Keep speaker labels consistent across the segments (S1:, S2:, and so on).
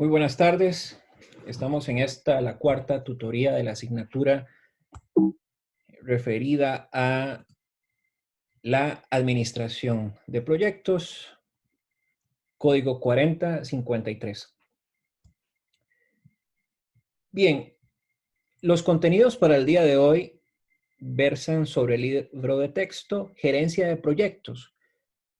S1: Muy buenas tardes. Estamos en la cuarta tutoría de la asignatura referida a la administración de proyectos, código 4053. Bien, los contenidos para el día de hoy versan sobre el libro de texto, gerencia de proyectos,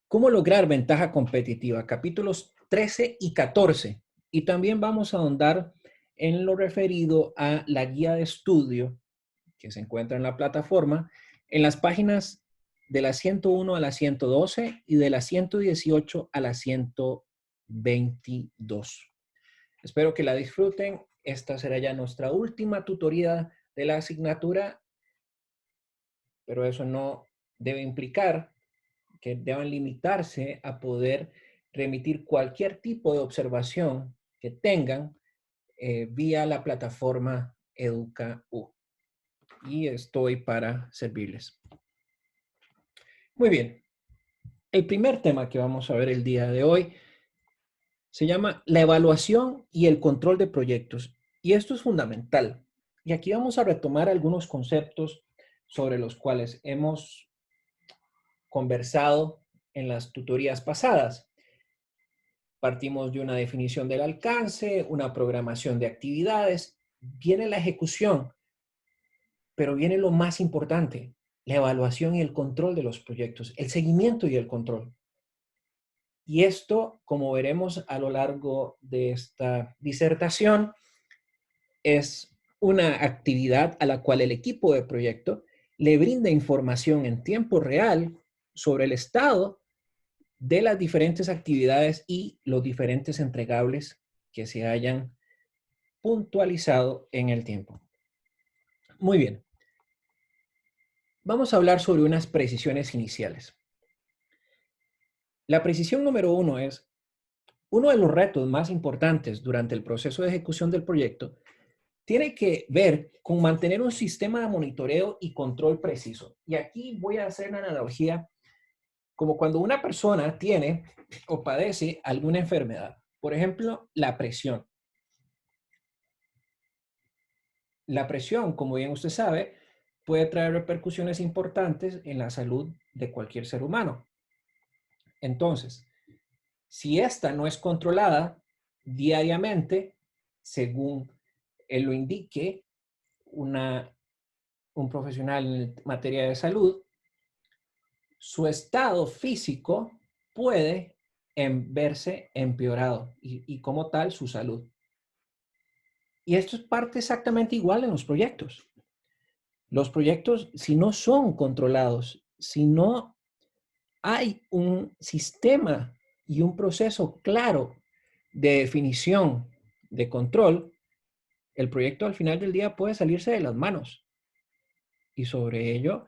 S1: cómo lograr ventaja competitiva, capítulos 13 y 14. Y también vamos a ahondar en lo referido a la guía de estudio que se encuentra en la plataforma, en las páginas de la 101 a la 112 y de la 118 a la 122. Espero que la disfruten. Esta será ya nuestra última tutoría de la asignatura, pero eso no debe implicar que deban limitarse a poder remitir cualquier tipo de observación que tengan vía la plataforma EducaU. Y estoy para servirles. Muy bien. El primer tema que vamos a ver el día de hoy se llama la evaluación y el control de proyectos. Y esto es fundamental. Y aquí vamos a retomar algunos conceptos sobre los cuales hemos conversado en las tutorías pasadas. Partimos de una definición del alcance, una programación de actividades, viene la ejecución, pero viene lo más importante, la evaluación y el control de los proyectos, el seguimiento y el control. Y esto, como veremos a lo largo de esta disertación, es una actividad a la cual el equipo de proyecto le brinda información en tiempo real sobre el estado de las diferentes actividades y los diferentes entregables que se hayan puntualizado en el tiempo. Muy bien. Vamos a hablar sobre unas precisiones iniciales. La precisión número 1 es: uno de los retos más importantes durante el proceso de ejecución del proyecto tiene que ver con mantener un sistema de monitoreo y control preciso. Y aquí voy a hacer una analogía como cuando una persona tiene o padece alguna enfermedad. Por ejemplo, la presión. La presión, como bien usted sabe, puede traer repercusiones importantes en la salud de cualquier ser humano. Entonces, si esta no es controlada diariamente, según él lo indique un profesional en materia de salud, su estado físico puede verse empeorado y como tal su salud. Y esto es parte exactamente igual en los proyectos. Los proyectos, si no son controlados, si no hay un sistema y un proceso claro de definición, de control, el proyecto al final del día puede salirse de las manos. Y sobre ello,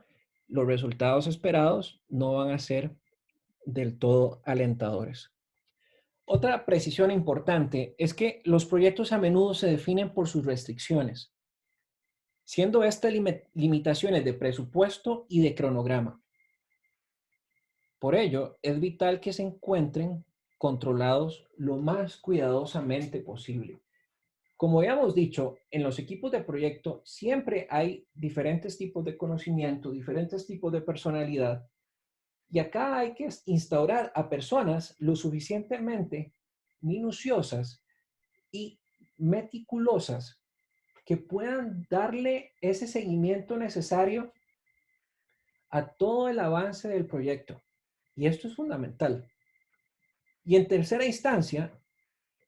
S1: los resultados esperados no van a ser del todo alentadores. Otra precisión importante es que los proyectos a menudo se definen por sus restricciones, siendo estas limitaciones de presupuesto y de cronograma. Por ello, es vital que se encuentren controlados lo más cuidadosamente posible. Como habíamos dicho, en los equipos de proyecto siempre hay diferentes tipos de conocimiento, diferentes tipos de personalidad, y acá hay que instaurar a personas lo suficientemente minuciosas y meticulosas que puedan darle ese seguimiento necesario a todo el avance del proyecto. Y esto es fundamental. Y en tercera instancia,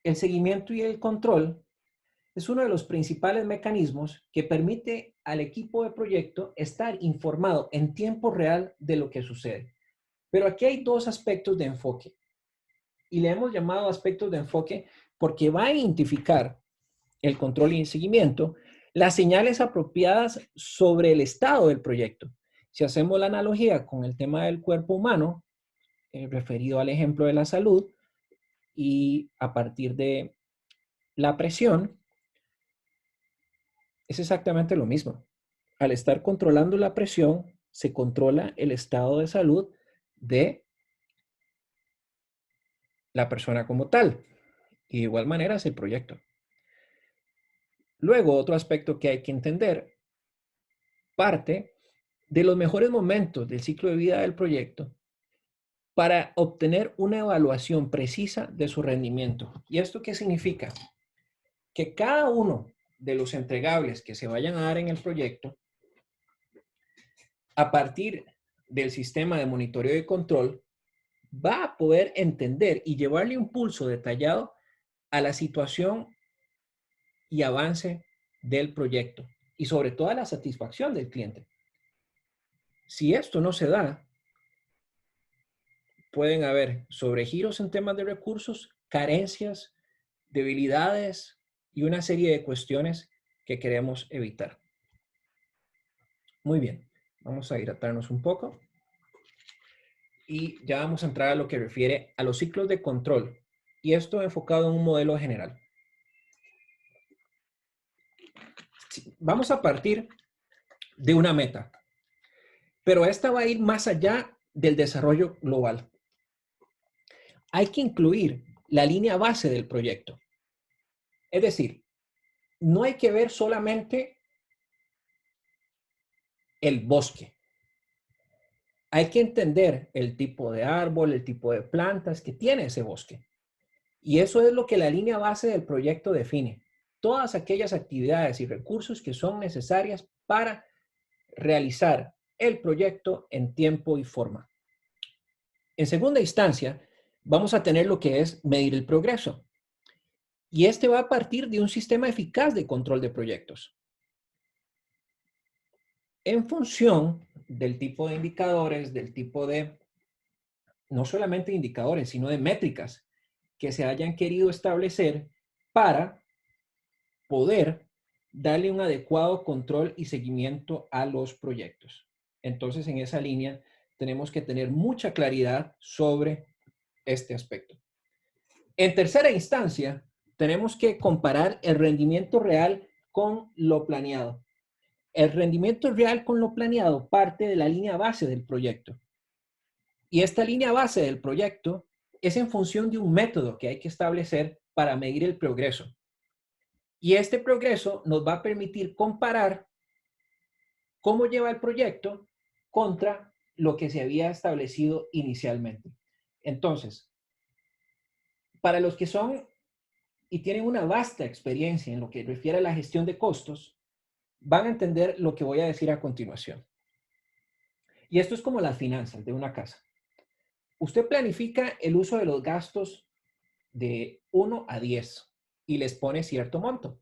S1: el seguimiento y el control es uno de los principales mecanismos que permite al equipo de proyecto estar informado en tiempo real de lo que sucede. Pero aquí hay dos aspectos de enfoque. Y le hemos llamado aspectos de enfoque porque va a identificar el control y el seguimiento, las señales apropiadas sobre el estado del proyecto. Si hacemos la analogía con el tema del cuerpo humano, referido al ejemplo de la salud, y a partir de la presión, es exactamente lo mismo. Al estar controlando la presión, se controla el estado de salud de la persona como tal. Y de igual manera es el proyecto. Luego, otro aspecto que hay que entender, parte de los mejores momentos del ciclo de vida del proyecto para obtener una evaluación precisa de su rendimiento. ¿Y esto qué significa? Que cada uno de los entregables que se vayan a dar en el proyecto, a partir del sistema de monitoreo y control, va a poder entender y llevarle un pulso detallado a la situación y avance del proyecto y sobre todo a la satisfacción del cliente. Si esto no se da, pueden haber sobregiros en temas de recursos, carencias, debilidades y una serie de cuestiones que queremos evitar. Muy bien, vamos a hidratarnos un poco y ya vamos a entrar a lo que refiere a los ciclos de control y esto enfocado en un modelo general. Vamos a partir de una meta, pero esta va a ir más allá del desarrollo global. Hay que incluir la línea base del proyecto. Es decir, no hay que ver solamente el bosque. Hay que entender el tipo de árbol, el tipo de plantas que tiene ese bosque. Y eso es lo que la línea base del proyecto define. Todas aquellas actividades y recursos que son necesarias para realizar el proyecto en tiempo y forma. En segunda instancia, vamos a tener lo que es medir el progreso. Y este va a partir de un sistema eficaz de control de proyectos. En función del tipo de indicadores, del tipo de, no solamente indicadores, sino de métricas que se hayan querido establecer para poder darle un adecuado control y seguimiento a los proyectos. Entonces, en esa línea, tenemos que tener mucha claridad sobre este aspecto. En tercera instancia, tenemos que comparar el rendimiento real con lo planeado. El rendimiento real con lo planeado parte de la línea base del proyecto. Y esta línea base del proyecto es en función de un método que hay que establecer para medir el progreso. Y este progreso nos va a permitir comparar cómo lleva el proyecto contra lo que se había establecido inicialmente. Entonces, para los que son y tienen una vasta experiencia en lo que refiere a la gestión de costos, van a entender lo que voy a decir a continuación. Y esto es como las finanzas de una casa. Usted planifica el uso de los gastos de 1 a 10 y les pone cierto monto.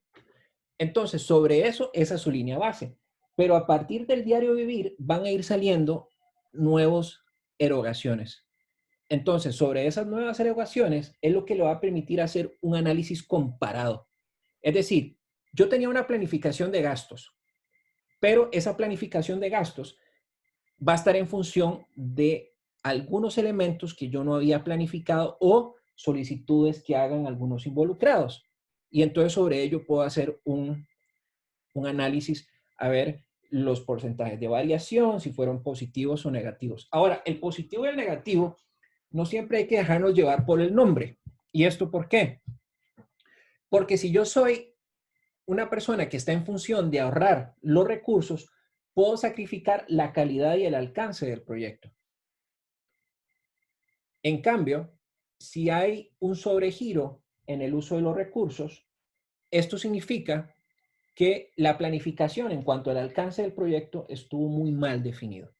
S1: Entonces, sobre eso, esa es su línea base. Pero a partir del diario vivir van a ir saliendo nuevas erogaciones. Entonces, sobre esas nuevas erogaciones es lo que le va a permitir hacer un análisis comparado. Es decir, yo tenía una planificación de gastos, pero esa planificación de gastos va a estar en función de algunos elementos que yo no había planificado o solicitudes que hagan algunos involucrados. Y entonces sobre ello puedo hacer un análisis a ver los porcentajes de variación, si fueron positivos o negativos. Ahora, el positivo y el negativo no siempre hay que dejarnos llevar por el nombre. ¿Y esto por qué? Porque si yo soy una persona que está en función de ahorrar los recursos, puedo sacrificar la calidad y el alcance del proyecto. En cambio, si hay un sobregiro en el uso de los recursos, esto significa que la planificación en cuanto al alcance del proyecto estuvo muy mal definido.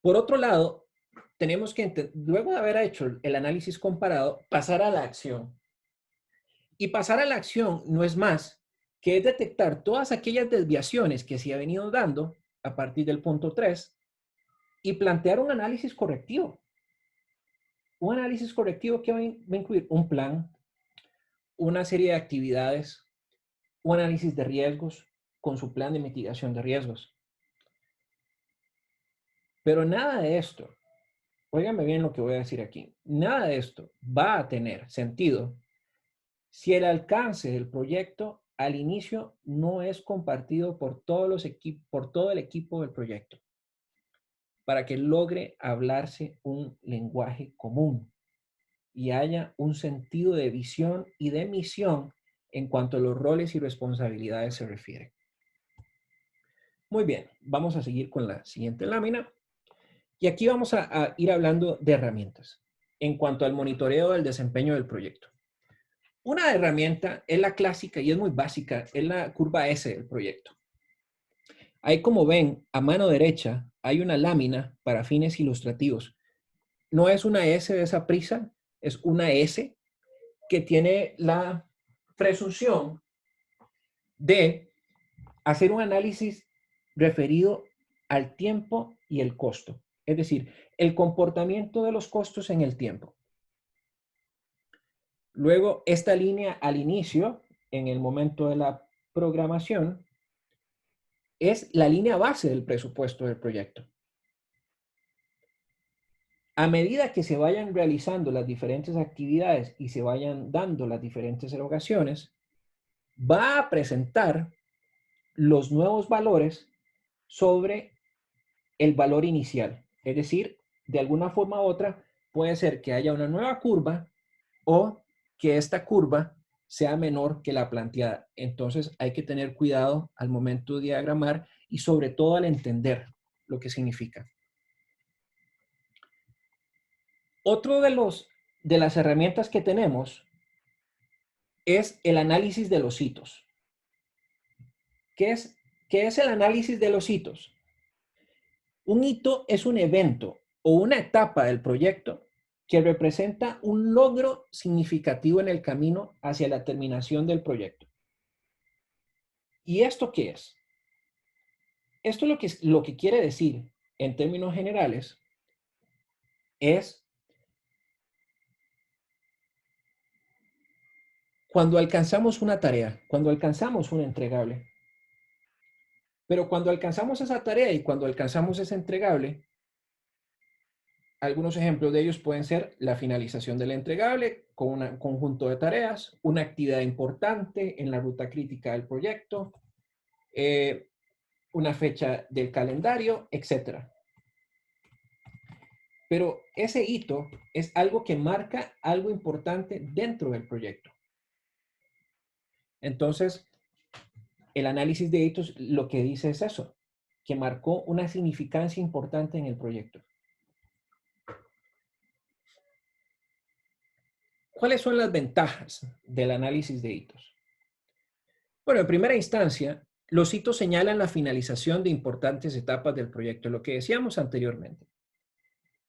S1: Por otro lado, tenemos que, luego de haber hecho el análisis comparado, pasar a la acción. Y pasar a la acción no es más que es detectar todas aquellas desviaciones que se ha venido dando a partir del punto 3 y plantear un análisis correctivo. Un análisis correctivo que va a incluir un plan, una serie de actividades, un análisis de riesgos con su plan de mitigación de riesgos. Pero nada de esto, óigame bien lo que voy a decir aquí, nada de esto va a tener sentido si el alcance del proyecto al inicio no es compartido por por todo el equipo del proyecto, para que logre hablarse un lenguaje común. y haya un sentido de visión y de misión en cuanto a los roles y responsabilidades se refiere. Muy bien, vamos a seguir con la siguiente lámina. Y aquí vamos a ir hablando de herramientas en cuanto al monitoreo del desempeño del proyecto. Una herramienta es la clásica y es muy básica, es la curva S del proyecto. Ahí, como ven, a mano derecha hay una lámina para fines ilustrativos. No es una S de esa prisa, es una S que tiene la presunción de hacer un análisis referido al tiempo y el costo. Es decir, el comportamiento de los costos en el tiempo. Luego, esta línea al inicio, en el momento de la programación, es la línea base del presupuesto del proyecto. A medida que se vayan realizando las diferentes actividades y se vayan dando las diferentes erogaciones, va a presentar los nuevos valores sobre el valor inicial. Es decir, de alguna forma u otra, puede ser que haya una nueva curva o que esta curva sea menor que la planteada. Entonces hay que tener cuidado al momento de diagramar y sobre todo al entender lo que significa. Otro de las herramientas que tenemos es el análisis de los hitos. ¿Qué es el análisis de los hitos? Un hito es un evento o una etapa del proyecto que representa un logro significativo en el camino hacia la terminación del proyecto. ¿Y esto qué es? Esto lo que quiere decir, en términos generales, es cuando alcanzamos una tarea, cuando alcanzamos un entregable. Pero cuando alcanzamos esa tarea y cuando alcanzamos ese entregable, algunos ejemplos de ellos pueden ser la finalización del entregable con un conjunto de tareas, una actividad importante en la ruta crítica del proyecto, una fecha del calendario, etc. Pero ese hito es algo que marca algo importante dentro del proyecto. Entonces, el análisis de hitos lo que dice es eso, que marcó una significancia importante en el proyecto. ¿Cuáles son las ventajas del análisis de hitos? Bueno, en primera instancia, los hitos señalan la finalización de importantes etapas del proyecto, lo que decíamos anteriormente,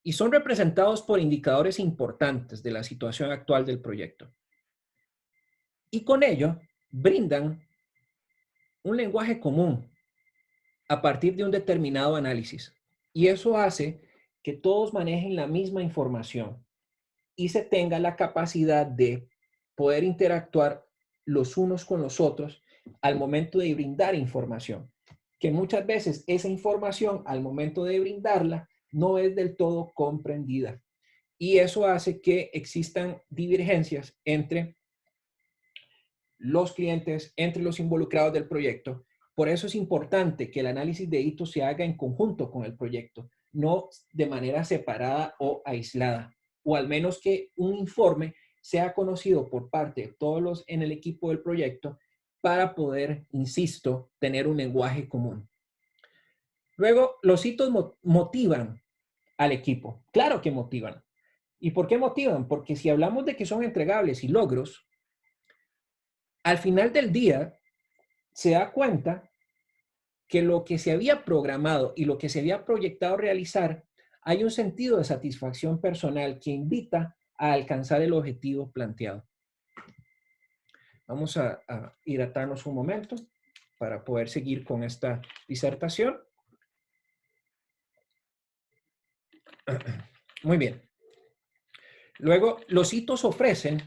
S1: y son representados por indicadores importantes de la situación actual del proyecto. Y con ello, brindan un lenguaje común a partir de un determinado análisis. Y eso hace que todos manejen la misma información y se tenga la capacidad de poder interactuar los unos con los otros al momento de brindar información. Que muchas veces esa información al momento de brindarla no es del todo comprendida. Y eso hace que existan divergencias entre los clientes, entre los involucrados del proyecto. Por eso es importante que el análisis de hitos se haga en conjunto con el proyecto, no de manera separada o aislada, o al menos que un informe sea conocido por parte de todos los en el equipo del proyecto para poder, insisto, tener un lenguaje común. Luego, los hitos motivan al equipo. Claro que motivan. ¿Y por qué motivan? Porque si hablamos de que son entregables y logros, al final del día se da cuenta que lo que se había programado y lo que se había proyectado realizar, hay un sentido de satisfacción personal que invita a alcanzar el objetivo planteado. Vamos a hidratarnos un momento para poder seguir con esta disertación. Muy bien. Luego, los hitos ofrecen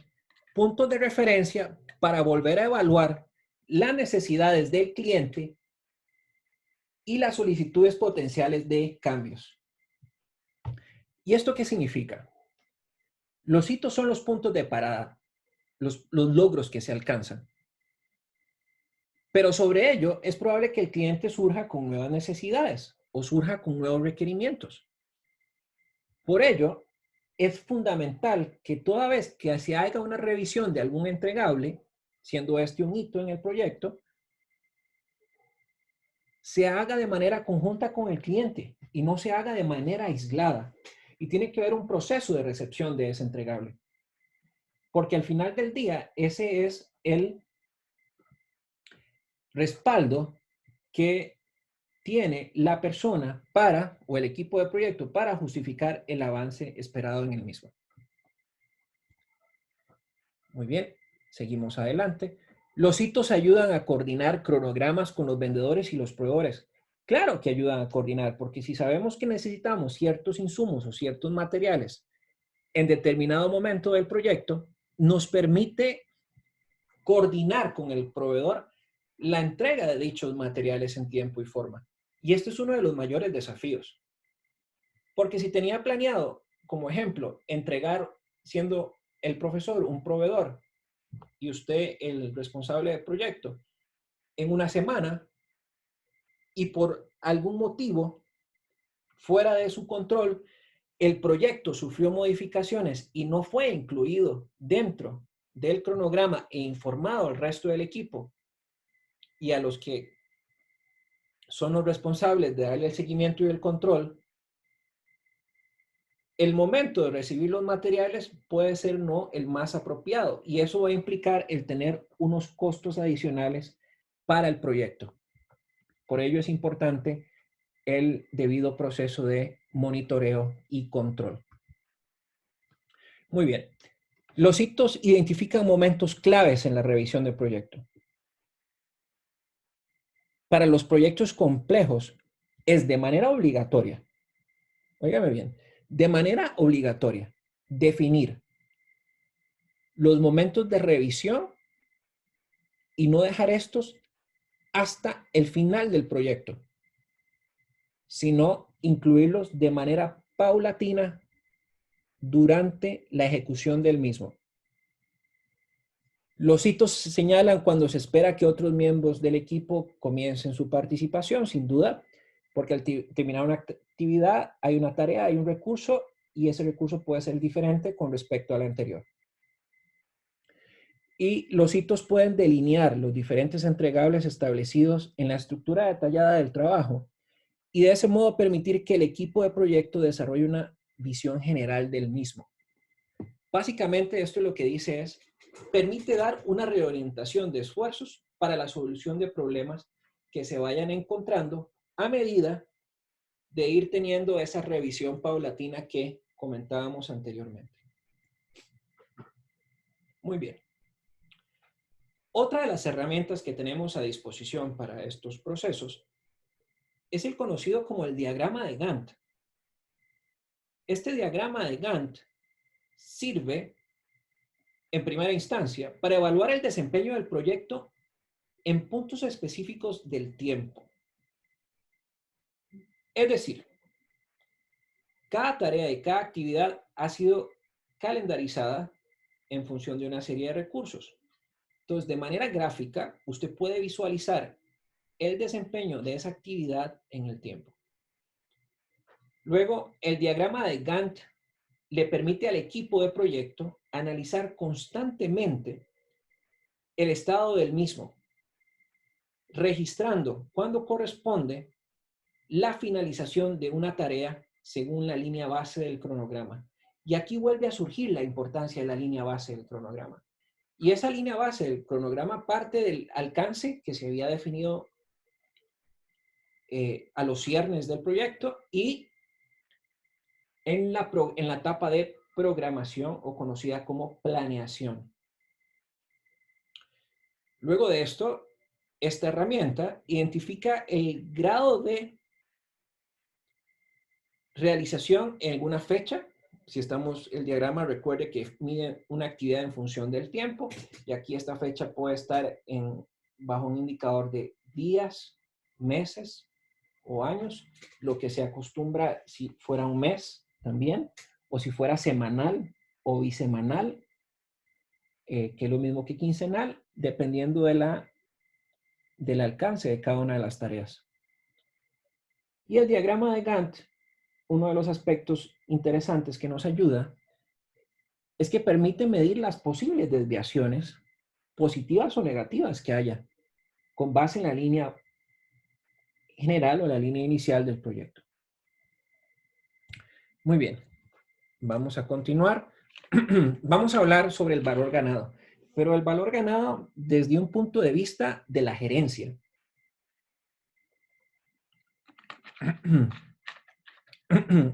S1: puntos de referencia para volver a evaluar las necesidades del cliente y las solicitudes potenciales de cambios. ¿Y esto qué significa? Los hitos son los puntos de parada, los logros que se alcanzan. Pero sobre ello es probable que el cliente surja con nuevas necesidades o surja con nuevos requerimientos. Por ello, es fundamental que toda vez que se haga una revisión de algún entregable, siendo este un hito en el proyecto, se haga de manera conjunta con el cliente y no se haga de manera aislada. Y tiene que haber un proceso de recepción de ese entregable. Porque al final del día, ese es el respaldo que tiene la persona para, o el equipo de proyecto, para justificar el avance esperado en el mismo. Muy bien, seguimos adelante. Los hitos ayudan a coordinar cronogramas con los vendedores y los proveedores. Claro que ayudan a coordinar, porque si sabemos que necesitamos ciertos insumos o ciertos materiales en determinado momento del proyecto, nos permite coordinar con el proveedor la entrega de dichos materiales en tiempo y forma. Y este es uno de los mayores desafíos. Porque si tenía planeado, como ejemplo, entregar siendo el profesor un proveedor y usted el responsable del proyecto en una semana y por algún motivo fuera de su control, el proyecto sufrió modificaciones y no fue incluido dentro del cronograma e informado al resto del equipo y a los que son los responsables de darle el seguimiento y el control, el momento de recibir los materiales puede ser no el más apropiado y eso va a implicar el tener unos costos adicionales para el proyecto. Por ello es importante el debido proceso de monitoreo y control. Muy bien. Los hitos identifican momentos claves en la revisión del proyecto. Para los proyectos complejos es de manera obligatoria, óigame bien, de manera obligatoria definir los momentos de revisión y no dejar estos hasta el final del proyecto, sino incluirlos de manera paulatina durante la ejecución del mismo. Los hitos se señalan cuando se espera que otros miembros del equipo comiencen su participación, sin duda, porque al terminar una actividad hay una tarea, hay un recurso y ese recurso puede ser diferente con respecto al anterior. Y los hitos pueden delinear los diferentes entregables establecidos en la estructura detallada del trabajo y de ese modo permitir que el equipo de proyecto desarrolle una visión general del mismo. Básicamente esto lo que dice es, permite dar una reorientación de esfuerzos para la solución de problemas que se vayan encontrando a medida de ir teniendo esa revisión paulatina que comentábamos anteriormente. Muy bien. Otra de las herramientas que tenemos a disposición para estos procesos es el conocido como el diagrama de Gantt. Este diagrama de Gantt sirve en primera instancia para evaluar el desempeño del proyecto en puntos específicos del tiempo. Es decir, cada tarea y cada actividad ha sido calendarizada en función de una serie de recursos. Entonces, de manera gráfica, usted puede visualizar el desempeño de esa actividad en el tiempo. Luego, el diagrama de Gantt le permite al equipo de proyecto analizar constantemente el estado del mismo, registrando cuándo corresponde la finalización de una tarea según la línea base del cronograma. Y aquí vuelve a surgir la importancia de la línea base del cronograma. Y esa línea base del cronograma parte del alcance que se había definido a los cierres del proyecto y en la etapa de programación o conocida como planeación. Luego de esto, esta herramienta identifica el grado de realización en alguna fecha. Si estamos, el diagrama recuerde que mide una actividad en función del tiempo y aquí esta fecha puede estar bajo un indicador de días, meses o años, lo que se acostumbra si fuera un mes también, o si fuera semanal o bisemanal, que es lo mismo que quincenal, dependiendo del alcance de cada una de las tareas. Y el diagrama de Gantt, uno de los aspectos interesantes que nos ayuda es que permite medir las posibles desviaciones, positivas o negativas que haya, con base en la línea general o la línea inicial del proyecto. Muy bien, vamos a continuar. Vamos a hablar sobre el valor ganado, pero el valor ganado desde un punto de vista de la gerencia.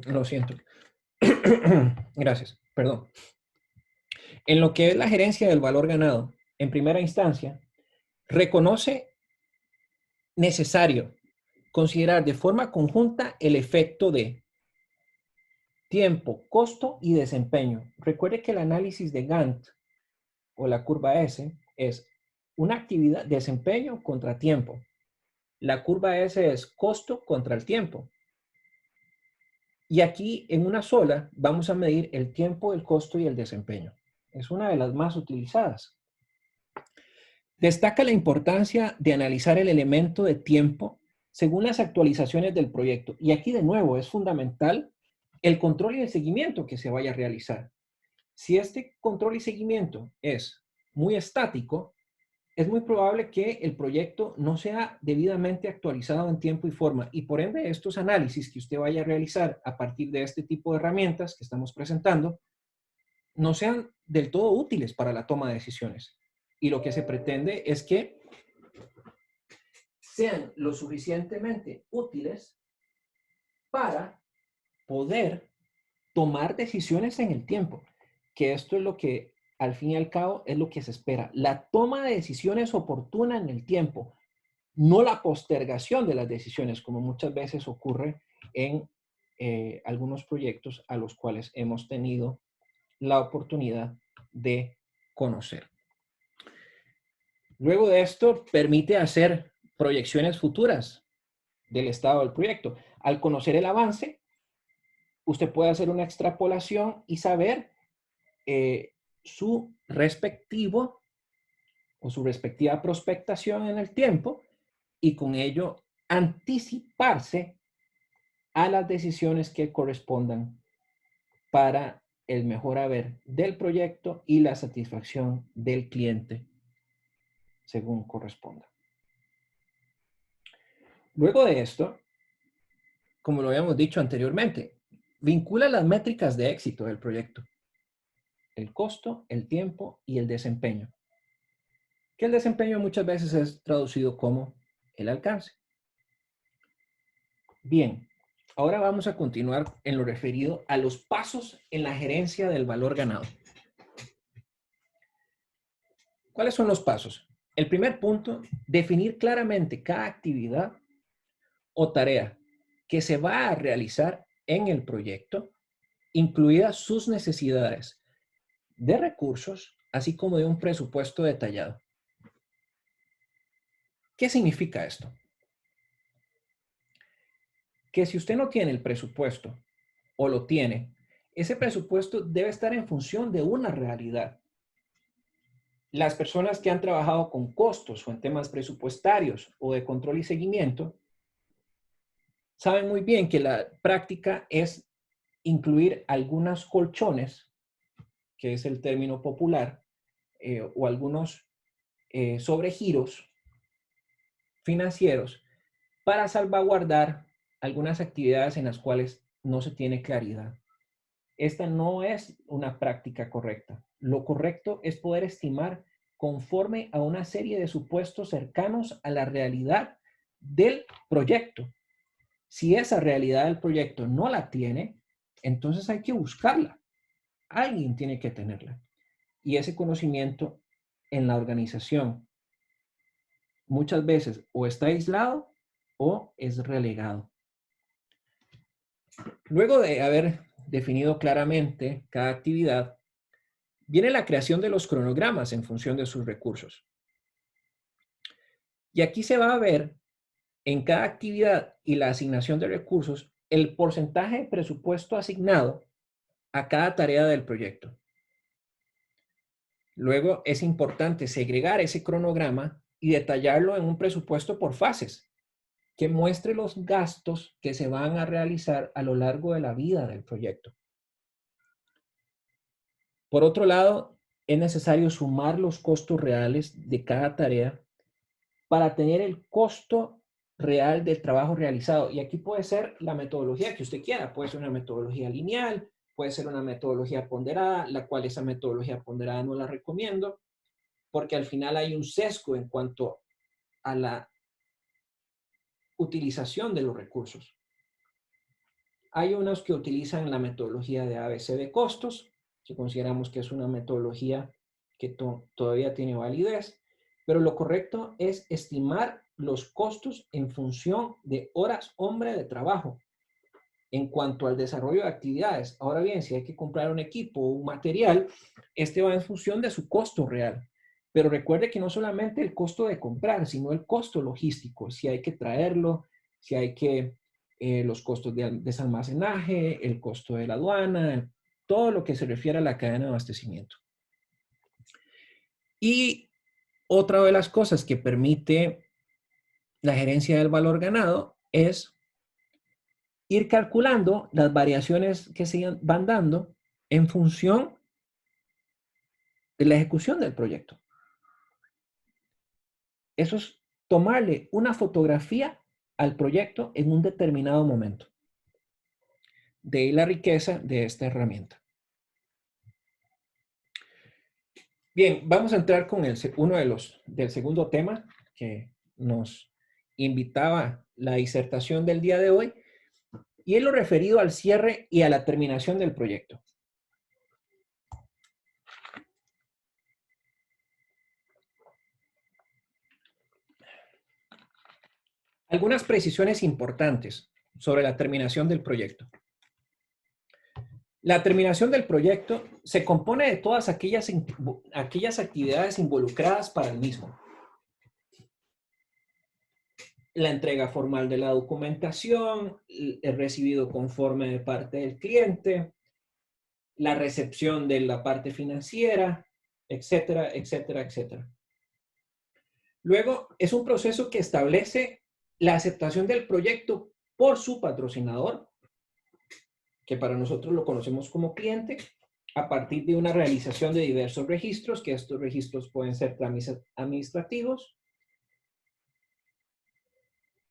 S1: Lo siento. Gracias, perdón. En lo que es la gerencia del valor ganado, en primera instancia, reconoce necesario considerar de forma conjunta el efecto de tiempo, costo y desempeño. Recuerde que el análisis de Gantt o la curva S es una actividad, desempeño contra tiempo. La curva S es costo contra el tiempo. Y aquí en una sola vamos a medir el tiempo, el costo y el desempeño. Es una de las más utilizadas. Destaca la importancia de analizar el elemento de tiempo según las actualizaciones del proyecto. Y aquí de nuevo es fundamental el control y el seguimiento que se vaya a realizar. Si este control y seguimiento es muy estático, es muy probable que el proyecto no sea debidamente actualizado en tiempo y forma, y por ende estos análisis que usted vaya a realizar a partir de este tipo de herramientas que estamos presentando no sean del todo útiles para la toma de decisiones. Y lo que se pretende es que sean lo suficientemente útiles para poder tomar decisiones en el tiempo, que esto es lo que al fin y al cabo es lo que se espera. La toma de decisiones oportuna en el tiempo, no la postergación de las decisiones, como muchas veces ocurre en algunos proyectos a los cuales hemos tenido la oportunidad de conocer. Luego de esto, permite hacer proyecciones futuras del estado del proyecto. Al conocer el avance, usted puede hacer una extrapolación y saber su respectivo o su respectiva prospectación en el tiempo y con ello anticiparse a las decisiones que correspondan para el mejor haber del proyecto y la satisfacción del cliente según corresponda. Luego de esto, como lo habíamos dicho anteriormente, vincula las métricas de éxito del proyecto: el costo, el tiempo y el desempeño. Que el desempeño muchas veces es traducido como el alcance. Bien, ahora vamos a continuar en lo referido a los pasos en la gerencia del valor ganado. ¿Cuáles son los pasos? El primer punto, definir claramente cada actividad o tarea que se va a realizar en el proyecto, incluidas sus necesidades de recursos, así como de un presupuesto detallado. ¿Qué significa esto? Que si usted no tiene el presupuesto o lo tiene, ese presupuesto debe estar en función de una realidad. Las personas que han trabajado con costos o en temas presupuestarios o de control y seguimiento saben muy bien que la práctica es incluir algunos colchones, que es el término popular, o algunos sobregiros financieros para salvaguardar algunas actividades en las cuales no se tiene claridad. Esta no es una práctica correcta. Lo correcto es poder estimar conforme a una serie de supuestos cercanos a la realidad del proyecto. Si esa realidad del proyecto no la tiene, entonces hay que buscarla. Alguien tiene que tenerla. Y ese conocimiento en la organización muchas veces o está aislado o es relegado. Luego de haber definido claramente cada actividad, viene la creación de los cronogramas en función de sus recursos. Y aquí se va a ver en cada actividad y la asignación de recursos el porcentaje de presupuesto asignado a cada tarea del proyecto. Luego es importante segregar ese cronograma y detallarlo en un presupuesto por fases, que muestre los gastos que se van a realizar a lo largo de la vida del proyecto. Por otro lado, es necesario sumar los costos reales de cada tarea para tener el costo real del trabajo realizado. Y aquí puede ser la metodología que usted quiera. Puede ser una metodología lineal, puede ser una metodología ponderada, la cual esa metodología ponderada no la recomiendo, porque al final hay un sesgo en cuanto a la utilización de los recursos. Hay unos que utilizan la metodología de ABC de costos, que consideramos que es una metodología que todavía tiene validez, pero lo correcto es estimar los costos en función de horas hombre de trabajo en cuanto al desarrollo de actividades. Ahora bien, si hay que comprar un equipo o un material, este va en función de su costo real. Pero recuerde que no solamente el costo de comprar, sino el costo logístico, si hay que traerlo, si hay que, los costos de desalmacenaje, el costo de la aduana, todo lo que se refiere a la cadena de abastecimiento. Y otra de las cosas que permite la gerencia del valor ganado es ir calculando las variaciones que se van dando en función de la ejecución del proyecto. Eso es tomarle una fotografía al proyecto en un determinado momento. De ahí la riqueza de esta herramienta. Bien, vamos a entrar con del segundo tema que nos invitaba la disertación del día de hoy, y es lo referido al cierre y a la terminación del proyecto. Algunas precisiones importantes sobre la terminación del proyecto. La terminación del proyecto se compone de todas aquellas actividades involucradas para el mismo. La entrega formal de la documentación, el recibido conforme de parte del cliente, la recepción de la parte financiera, etcétera, etcétera, etcétera. Luego, es un proceso que establece la aceptación del proyecto por su patrocinador, que para nosotros lo conocemos como cliente, a partir de una realización de diversos registros, que estos registros pueden ser trámites administrativos.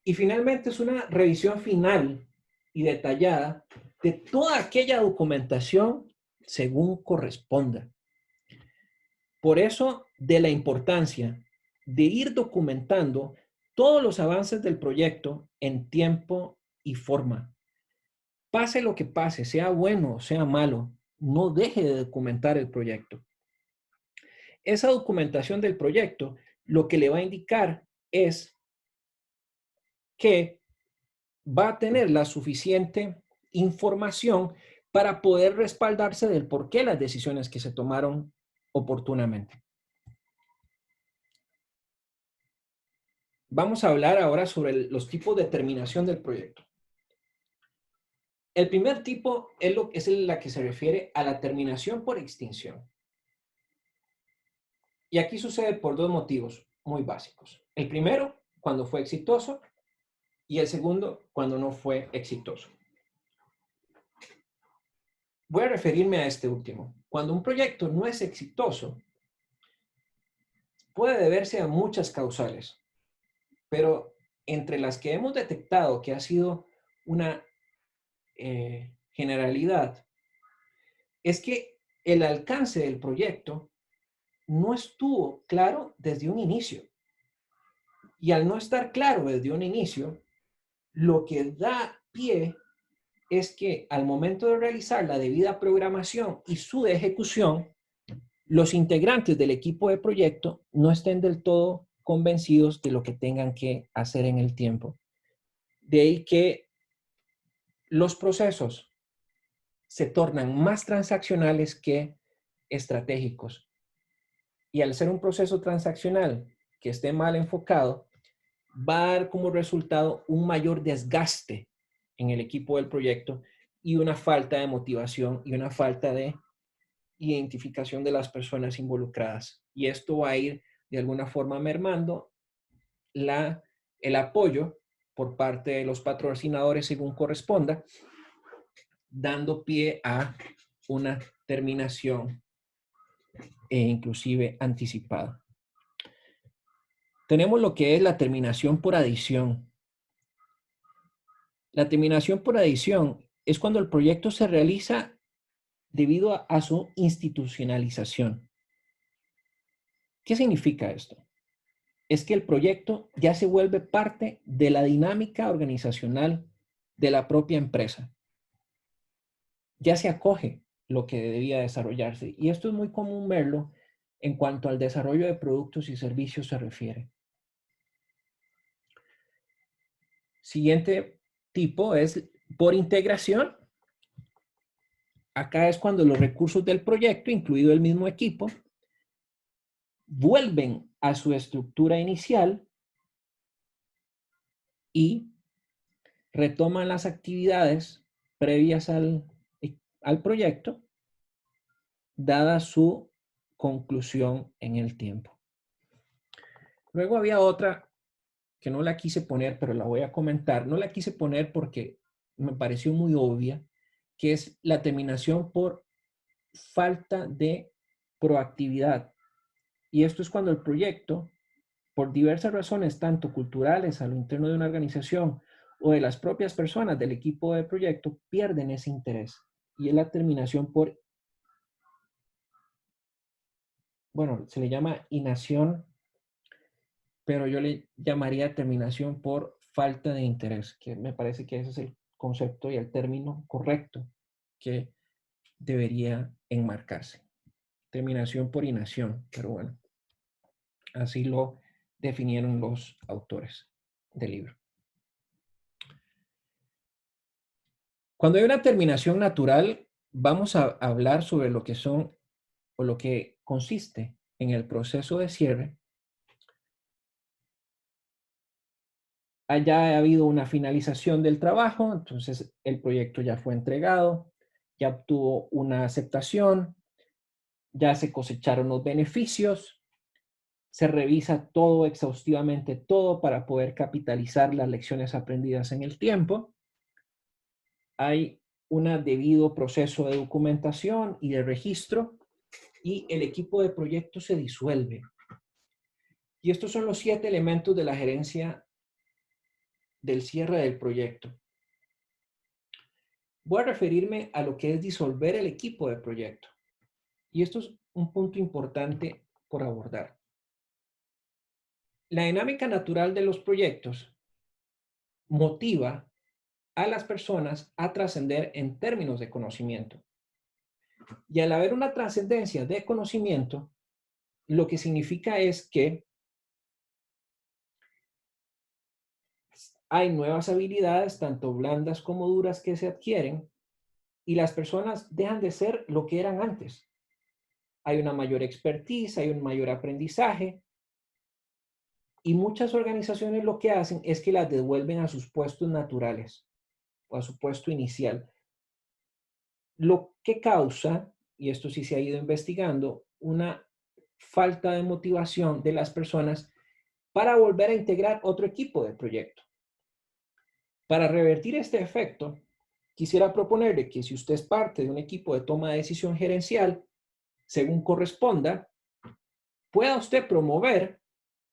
S1: Y finalmente es una revisión final y detallada de toda aquella documentación según corresponda. Por eso, de la importancia de ir documentando todos los avances del proyecto en tiempo y forma. Pase lo que pase, sea bueno o sea malo, no deje de documentar el proyecto. Esa documentación del proyecto lo que le va a indicar es que va a tener la suficiente información para poder respaldarse del por qué las decisiones que se tomaron oportunamente. Vamos a hablar ahora sobre los tipos de terminación del proyecto. El primer tipo es la que se refiere a la terminación por extinción. Y aquí sucede por dos motivos muy básicos. El primero, cuando fue exitoso, y el segundo, cuando no fue exitoso. Voy a referirme a este último. Cuando un proyecto no es exitoso, puede deberse a muchas causales, pero entre las que hemos detectado que ha sido una generalidad, es que el alcance del proyecto no estuvo claro desde un inicio. Y al no estar claro desde un inicio, lo que da pie es que al momento de realizar la debida programación y su ejecución, los integrantes del equipo de proyecto no estén del todo convencidos de lo que tengan que hacer en el tiempo. De ahí que los procesos se tornan más transaccionales que estratégicos. Y al ser un proceso transaccional que esté mal enfocado, va a dar como resultado un mayor desgaste en el equipo del proyecto y una falta de motivación y una falta de identificación de las personas involucradas. Y esto va a ir de alguna forma mermando el apoyo por parte de los patrocinadores según corresponda, dando pie a una terminación e inclusive anticipada. Tenemos lo que es la terminación por adición. La terminación por adición es cuando el proyecto se realiza debido a su institucionalización. ¿Qué significa esto? Es que el proyecto ya se vuelve parte de la dinámica organizacional de la propia empresa. Ya se acoge lo que debía desarrollarse. Y esto es muy común verlo en cuanto al desarrollo de productos y servicios se refiere. Siguiente tipo es por integración. Acá es cuando los recursos del proyecto, incluido el mismo equipo, vuelven a su estructura inicial y retoman las actividades previas al proyecto, dada su conclusión en el tiempo. Luego había otra que no la quise poner, pero la voy a comentar. No la quise poner porque me pareció muy obvia, que es la terminación por falta de proactividad. Y esto es cuando el proyecto, por diversas razones, tanto culturales a lo interno de una organización o de las propias personas del equipo de proyecto, pierden ese interés. Y es la terminación por, bueno, se le llama inacción, pero yo le llamaría terminación por falta de interés, que me parece que ese es el concepto y el término correcto que debería enmarcarse. Terminación por inacción, pero bueno, así lo definieron los autores del libro. Cuando hay una terminación natural, vamos a hablar sobre lo que son o lo que consiste en el proceso de cierre. Haya habido una finalización del trabajo, entonces el proyecto ya fue entregado, ya obtuvo una aceptación, ya se cosecharon los beneficios, se revisa todo exhaustivamente, todo para poder capitalizar las lecciones aprendidas en el tiempo. Hay un debido proceso de documentación y de registro y el equipo de proyecto se disuelve. Y estos son los 7 elementos de la gerencia del cierre del proyecto. Voy a referirme a lo que es disolver el equipo de proyecto. Y esto es un punto importante por abordar. La dinámica natural de los proyectos motiva a las personas a trascender en términos de conocimiento. Y al haber una trascendencia de conocimiento, lo que significa es que hay nuevas habilidades, tanto blandas como duras, que se adquieren y las personas dejan de ser lo que eran antes. Hay una mayor expertise, hay un mayor aprendizaje y muchas organizaciones lo que hacen es que las devuelven a sus puestos naturales o a su puesto inicial. Lo que causa, y esto sí se ha ido investigando, una falta de motivación de las personas para volver a integrar otro equipo de proyecto. Para revertir este efecto, quisiera proponerle que si usted es parte de un equipo de toma de decisión gerencial, según corresponda, pueda usted promover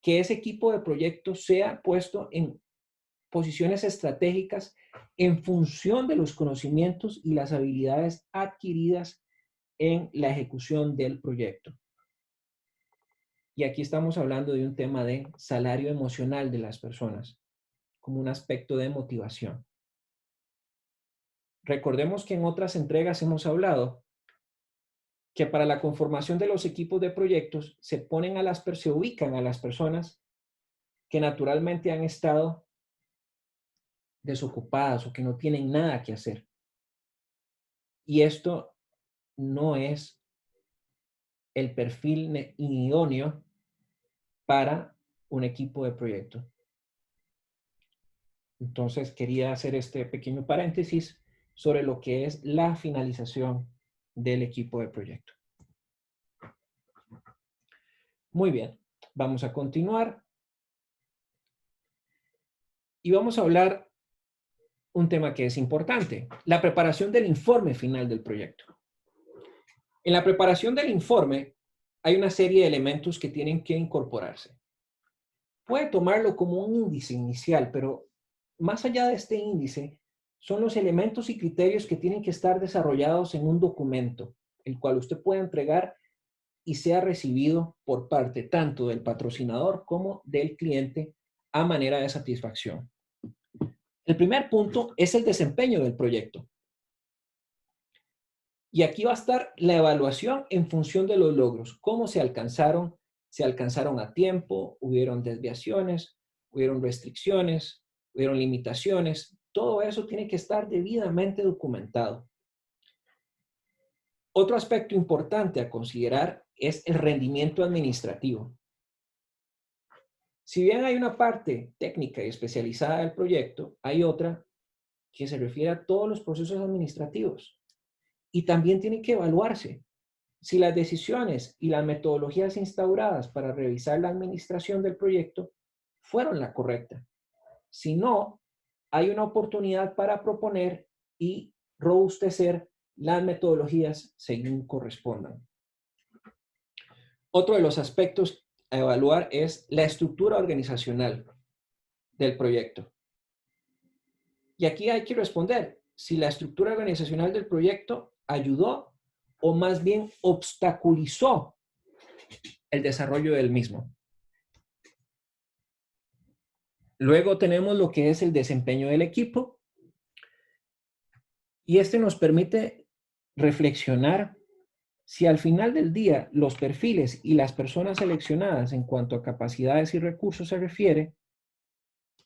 S1: que ese equipo de proyecto sea puesto en posiciones estratégicas en función de los conocimientos y las habilidades adquiridas en la ejecución del proyecto. Y aquí estamos hablando de un tema de salario emocional de las personas, como un aspecto de motivación. Recordemos que en otras entregas hemos hablado que para la conformación de los equipos de proyectos se ubican a las personas que naturalmente han estado desocupadas o que no tienen nada que hacer. Y esto no es el perfil idóneo para un equipo de proyecto. Entonces quería hacer este pequeño paréntesis sobre lo que es la finalización del equipo de proyecto. Muy bien, vamos a continuar. Y vamos a hablar un tema que es importante, la preparación del informe final del proyecto. En la preparación del informe hay una serie de elementos que tienen que incorporarse. Puede tomarlo como un índice inicial, pero más allá de este índice, son los elementos y criterios que tienen que estar desarrollados en un documento, el cual usted puede entregar y sea recibido por parte tanto del patrocinador como del cliente a manera de satisfacción. El primer punto es el desempeño del proyecto. Y aquí va a estar la evaluación en función de los logros. ¿Cómo se alcanzaron? ¿Se alcanzaron a tiempo? ¿Hubieron desviaciones? ¿Hubieron restricciones? ¿Hubieron limitaciones? Todo eso tiene que estar debidamente documentado. Otro aspecto importante a considerar es el rendimiento administrativo. Si bien hay una parte técnica y especializada del proyecto, hay otra que se refiere a todos los procesos administrativos. Y también tiene que evaluarse si las decisiones y las metodologías instauradas para revisar la administración del proyecto fueron la correcta. Si no, hay una oportunidad para proponer y robustecer las metodologías según correspondan. Otro de los aspectos a evaluar es la estructura organizacional del proyecto. Y aquí hay que responder si la estructura organizacional del proyecto ayudó o más bien obstaculizó el desarrollo del mismo. Luego tenemos lo que es el desempeño del equipo. Y este nos permite reflexionar si al final del día los perfiles y las personas seleccionadas en cuanto a capacidades y recursos se refiere,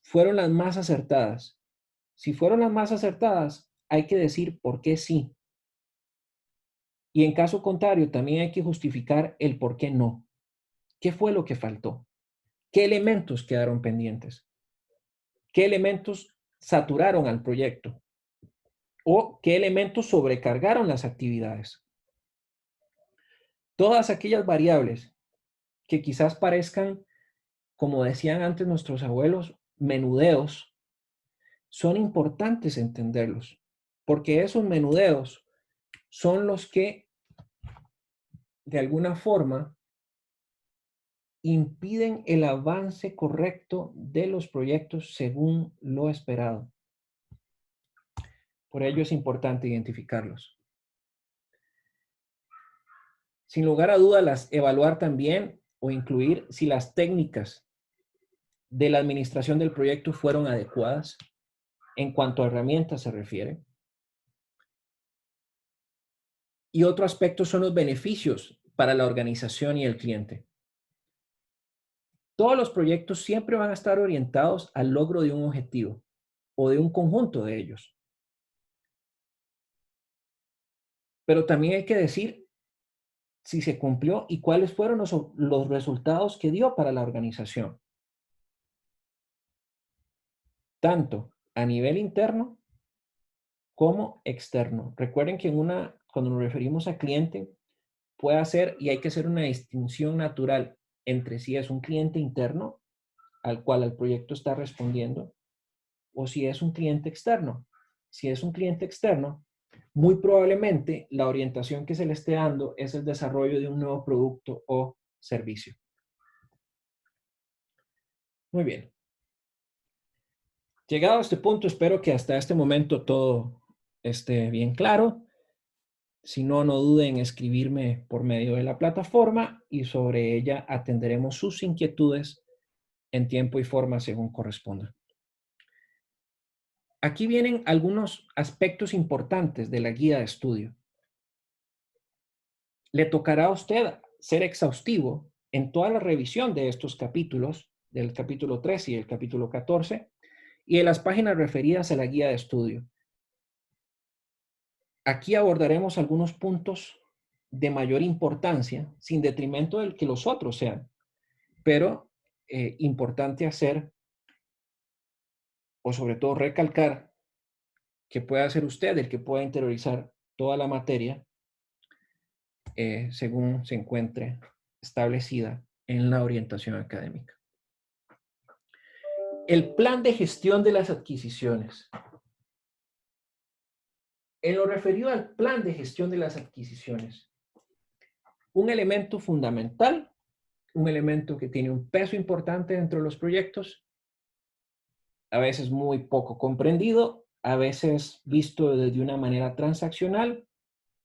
S1: fueron las más acertadas. Si fueron las más acertadas, hay que decir por qué sí. Y en caso contrario, también hay que justificar el por qué no. ¿Qué fue lo que faltó? ¿Qué elementos quedaron pendientes? ¿Qué elementos saturaron al proyecto? ¿O qué elementos sobrecargaron las actividades? Todas aquellas variables que quizás parezcan, como decían antes nuestros abuelos, menudeos, son importantes entenderlos, porque esos menudeos son los que, de alguna forma, impiden el avance correcto de los proyectos según lo esperado. Por ello es importante identificarlos. Sin lugar a dudas, evaluar también o incluir si las técnicas de la administración del proyecto fueron adecuadas en cuanto a herramientas se refiere. Y otro aspecto son los beneficios para la organización y el cliente. Todos los proyectos siempre van a estar orientados al logro de un objetivo o de un conjunto de ellos. Pero también hay que decir si se cumplió y cuáles fueron los resultados que dio para la organización. Tanto a nivel interno como externo. Recuerden que cuando nos referimos a cliente, puede hacer y hay que hacer una distinción natural entre si es un cliente interno al cual el proyecto está respondiendo o si es un cliente externo. Si es un cliente externo, muy probablemente la orientación que se le esté dando es el desarrollo de un nuevo producto o servicio. Muy bien. Llegado a este punto, espero que hasta este momento todo esté bien claro. Si no, no duden en escribirme por medio de la plataforma y sobre ella atenderemos sus inquietudes en tiempo y forma según corresponda. Aquí vienen algunos aspectos importantes de la guía de estudio. Le tocará a usted ser exhaustivo en toda la revisión de estos capítulos, del capítulo 13 y el capítulo 14, y de las páginas referidas a la guía de estudio. Aquí abordaremos algunos puntos de mayor importancia, sin detrimento del que los otros sean, pero importante hacer, o sobre todo recalcar, que pueda ser usted el que pueda interiorizar toda la materia según se encuentre establecida en la orientación académica. El plan de gestión de las adquisiciones. En lo referido al plan de gestión de las adquisiciones, Un elemento fundamental, un elemento que tiene un peso importante dentro de los proyectos, a veces muy poco comprendido, a veces visto de una manera transaccional,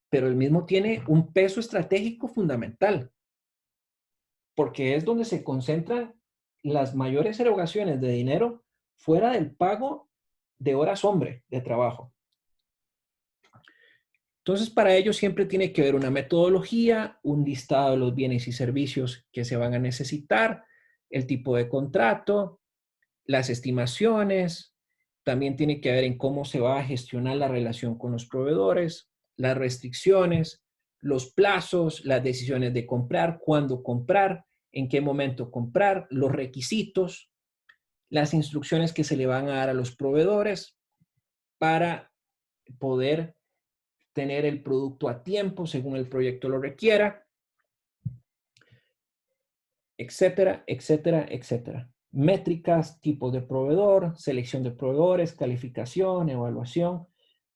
S1: pero el mismo tiene un peso estratégico fundamental, porque es donde se concentran las mayores erogaciones de dinero fuera del pago de horas hombre de trabajo. Entonces, para ello siempre tiene que haber una metodología, un listado de los bienes y servicios que se van a necesitar, el tipo de contrato, las estimaciones, también tiene que ver en cómo se va a gestionar la relación con los proveedores, las restricciones, los plazos, las decisiones de comprar, cuándo comprar, en qué momento comprar, los requisitos, las instrucciones que se le van a dar a los proveedores para poder tener el producto a tiempo según el proyecto lo requiera, etcétera, etcétera, etcétera. Métricas, tipos de proveedor, selección de proveedores, calificación, evaluación.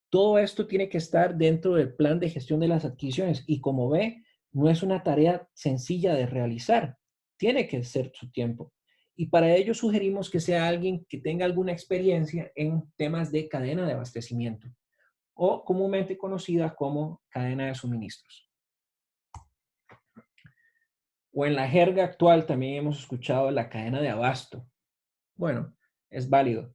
S1: Todo esto tiene que estar dentro del plan de gestión de las adquisiciones y como ve, no es una tarea sencilla de realizar. Tiene que ser su tiempo. Y para ello sugerimos que sea alguien que tenga alguna experiencia en temas de cadena de abastecimiento o comúnmente conocida como cadena de suministros. O en la jerga actual también hemos escuchado la cadena de abasto. Bueno, es válido,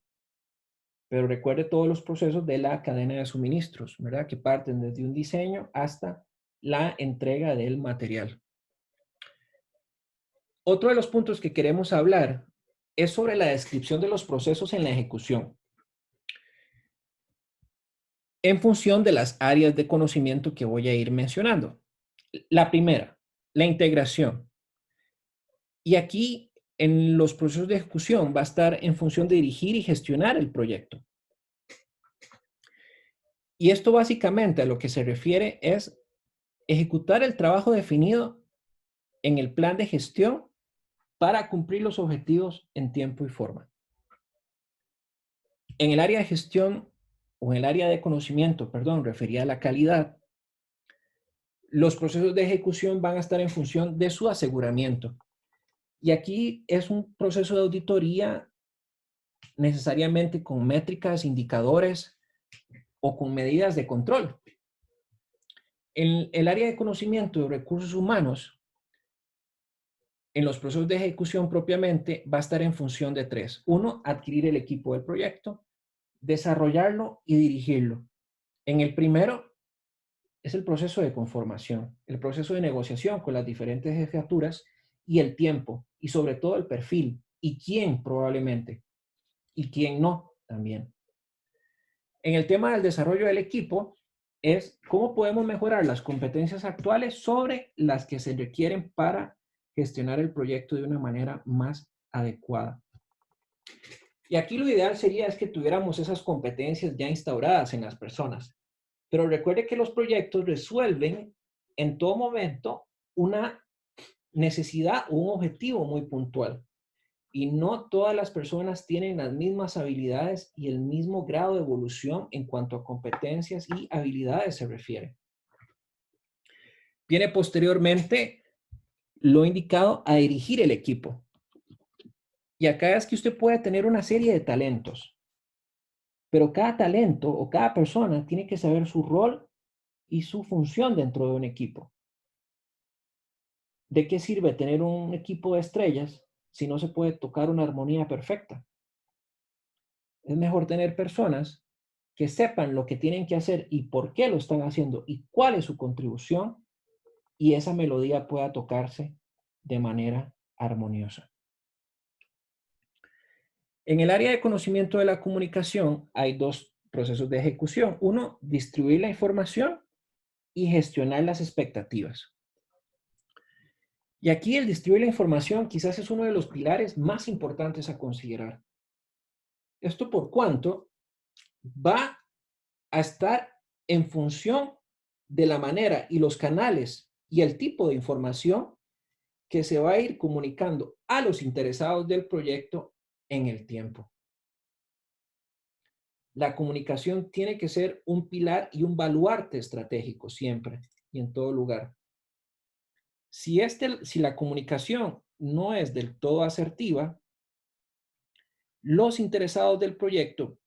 S1: pero recuerde todos los procesos de la cadena de suministros, ¿verdad? Que parten desde un diseño hasta la entrega del material. Otro de los puntos que queremos hablar es sobre la descripción de los procesos en la ejecución, en función de las áreas de conocimiento que voy a ir mencionando. La primera, la integración. Y aquí, en los procesos de ejecución, va a estar en función de dirigir y gestionar el proyecto. Y esto básicamente a lo que se refiere es ejecutar el trabajo definido en el plan de gestión para cumplir los objetivos en tiempo y forma. En el área de gestión o en el área de conocimiento, perdón, referida a la calidad, los procesos de ejecución van a estar en función de su aseguramiento. Y aquí es un proceso de auditoría necesariamente con métricas, indicadores o con medidas de control. En el área de conocimiento de recursos humanos, en los procesos de ejecución propiamente, va a estar en función de tres. Uno, adquirir el equipo del proyecto, desarrollarlo y dirigirlo. En el primero, es el proceso de conformación, el proceso de negociación con las diferentes jefaturas y el tiempo, y sobre todo el perfil, y quién probablemente, y quién no también. En el tema del desarrollo del equipo, es cómo podemos mejorar las competencias actuales sobre las que se requieren para gestionar el proyecto de una manera más adecuada. Y aquí lo ideal sería es que tuviéramos esas competencias ya instauradas en las personas. Pero recuerde que los proyectos resuelven en todo momento una necesidad o un objetivo muy puntual. Y no todas las personas tienen las mismas habilidades y el mismo grado de evolución en cuanto a competencias y habilidades se refiere. Viene posteriormente lo indicado a dirigir el equipo. Y acá es que usted puede tener una serie de talentos, pero cada talento o cada persona tiene que saber su rol y su función dentro de un equipo. ¿De qué sirve tener un equipo de estrellas si no se puede tocar una armonía perfecta? Es mejor tener personas que sepan lo que tienen que hacer y por qué lo están haciendo y cuál es su contribución y esa melodía pueda tocarse de manera armoniosa. En el área de conocimiento de la comunicación hay dos procesos de ejecución. Uno, distribuir la información y gestionar las expectativas. Y aquí el distribuir la información quizás es uno de los pilares más importantes a considerar. Esto por cuanto va a estar en función de la manera y los canales y el tipo de información que se va a ir comunicando a los interesados del proyecto en el tiempo. La comunicación tiene que ser un pilar y un baluarte estratégico siempre y en todo lugar. Si la comunicación no es del todo asertiva, los interesados del proyecto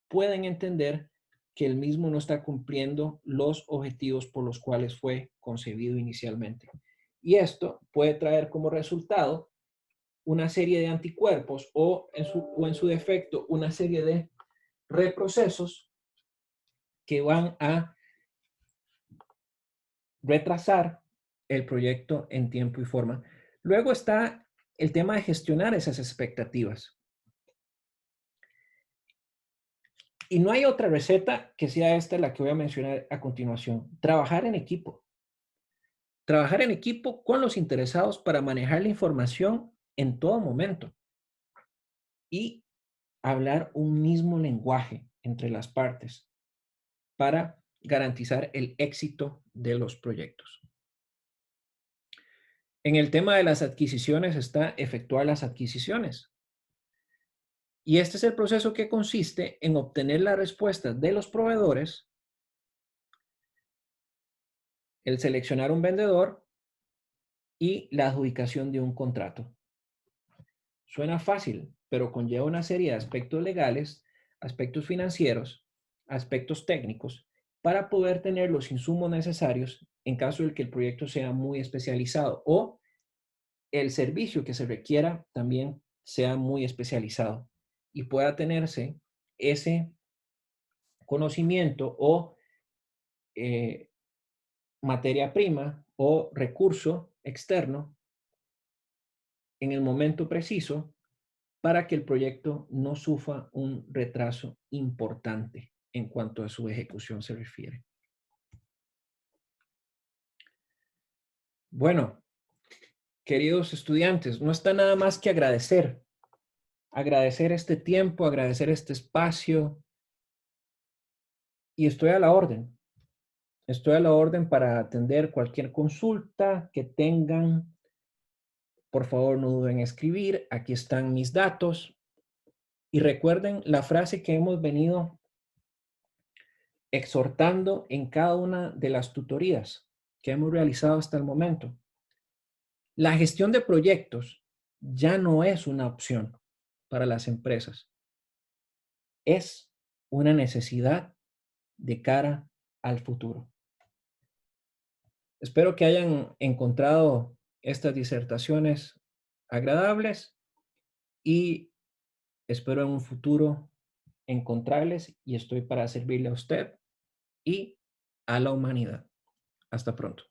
S1: pueden entender que el mismo no está cumpliendo los objetivos por los cuales fue concebido inicialmente. Y esto puede traer como resultado una serie de anticuerpos o en su defecto una serie de reprocesos que van a retrasar el proyecto en tiempo y forma. Luego está el tema de gestionar esas expectativas. Y no hay otra receta que sea esta la que voy a mencionar a continuación. Trabajar en equipo. Trabajar en equipo con los interesados para manejar la información en todo momento y hablar un mismo lenguaje entre las partes para garantizar el éxito de los proyectos. En el tema de las adquisiciones está efectuar las adquisiciones. Y este es el proceso que consiste en obtener las respuestas de los proveedores, el seleccionar un vendedor y la adjudicación de un contrato. Suena fácil, pero conlleva una serie de aspectos legales, aspectos financieros, aspectos técnicos, para poder tener los insumos necesarios en caso de que el proyecto sea muy especializado o el servicio que se requiera también sea muy especializado y pueda tenerse ese conocimiento o eh, materia prima o recurso externo en el momento preciso para que el proyecto no sufra un retraso importante en cuanto a su ejecución se refiere. Bueno, queridos estudiantes, no está nada más que agradecer. Agradecer este tiempo, agradecer este espacio y estoy a la orden. Estoy a la orden para atender cualquier consulta que tengan. Por favor, no duden en escribir. Aquí están mis datos. Y recuerden la frase que hemos venido exhortando en cada una de las tutorías que hemos realizado hasta el momento. La gestión de proyectos ya no es una opción para las empresas. Es una necesidad de cara al futuro. Espero que hayan encontrado estas disertaciones agradables y espero en un futuro encontrarles y estoy para servirle a usted y a la humanidad. Hasta pronto.